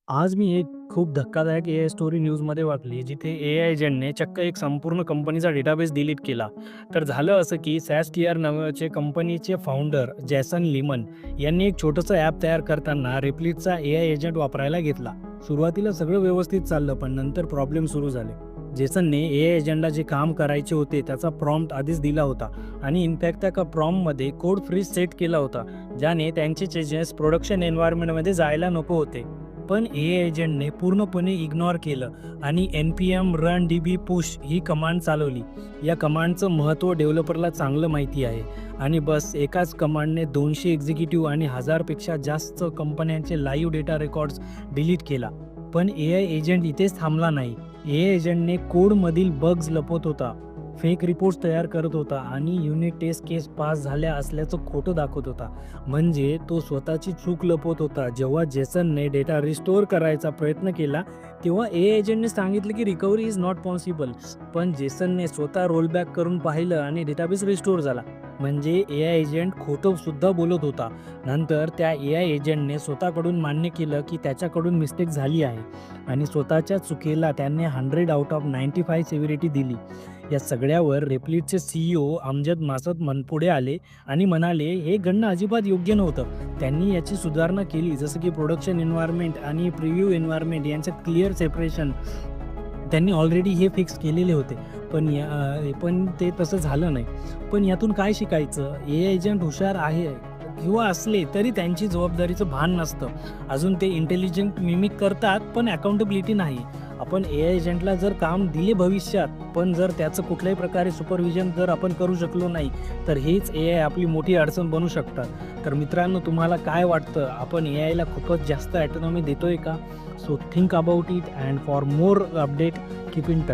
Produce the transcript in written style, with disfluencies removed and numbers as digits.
आज मी एक खूप धक्कादायक एआय स्टोरी न्यूजमध्ये वाचली, जिथे एआय एजंटने चक्क एक संपूर्ण कंपनीचा डेटाबेस डिलीट केला. तर झालं असं की सॅस्टीआर नावाचे कंपनीचे फाउंडर जॅसन लिमन यांनी एक छोटंसं ॲप तयार करताना रिप्लिटचा एआय एजंट वापरायला घेतला. सुरुवातीला सगळं व्यवस्थित चाललं, पण नंतर प्रॉब्लेम सुरू झाले. जेसनने एआय एजंटला जे काम करायचे होते त्याचा प्रॉम्प्ट आधीच दिला होता आणि इनफॅक्ट त्या प्रॉम्प्टमध्ये कोड फ्रीज सेट केला होता, ज्याने त्यांचे चेंजेस प्रोडक्शन एन्व्हायरमेंटमध्ये जायला नको होते. पण एआय एजंटने पूर्णपणे इग्नोर केलं आणि npm रन डीबी पुश ही कमांड चालवली. या कमांडचं महत्त्व डेव्हलपरला चांगलं माहिती आहे आणि बस एकाच कमांडने 200 एक्झिक्युटिव्ह आणि 1000पेक्षा जास्त कंपन्यांचे लाईव्ह डेटा रेकॉर्ड्स डिलीट केला. पण एआय एजंट इथेच थांबला नाही. एआय एजंटने कोडमधील बग्स लपवत होता, फेक रिपोर्ट्स तयार करत होता आणि युनिट टेस्ट केस पास झाल्या असल्याचं खोटं दाखवत होता. म्हणजे तो स्वतःची चूक लपवत होता. जेव्हा जेसनने डेटा रिस्टोअर करायचा प्रयत्न केला, तेव्हा एआय एजंटने सांगितलं की रिकव्हरी इज नॉट पॉसिबल. पण जेसनने स्वतः रोलबॅक करून पाहिलं आणि डेटाबेस रिस्टोअर झाला. म्हणजे एआय एजंट खोटं सुद्धा बोलत होता. नंतर त्या एआय एजंटने स्वतःकडून मान्य केलं की त्याच्याकडून मिस्टेक झाली आहे आणि स्वतःच्या चुकीला त्याने 100 आउट ऑफ 95 सिव्हिरिटी दिली. या सगळ्यावर रेपलिटचे सीईओ अमजद मासद पुढे आले आणि म्हणाले, हे घडणं अजिबात योग्य नव्हतं. त्यांनी याची सुधारणा केली, जसं की प्रोडक्शन एन्व्हायरमेंट आणि प्रिव्ह्यू एन्व्हायरमेंट यांचं क्लिअर सेपरेशन त्यांनी ऑलरेडी हे फिक्स केलेले होते. पण ते तसं झालं नाही. पण यातून काय शिकायचं? एआय एजंट हुशार आहे किंवा असले तरी त्यांची जबाबदारीचं भान नसतं. अजून ते इंटेलिजंट मिमिक करतात, पण अकाउंटेबिलिटी नाही. आपण एआय एजंटला जर काम दिले भविष्यात, पण जर त्याचं कुठल्याही प्रकारे सुपरविजन जर आपण करू शकलो नाही, तर हेच एआय आपली मोठी अडचण बनू शकतात. तर मित्रांनो, तुम्हाला काय वाटतं? आपण एआयला खूपच जास्त ऑटोनॉमी देतोय का? So think about it and for more update keep in touch.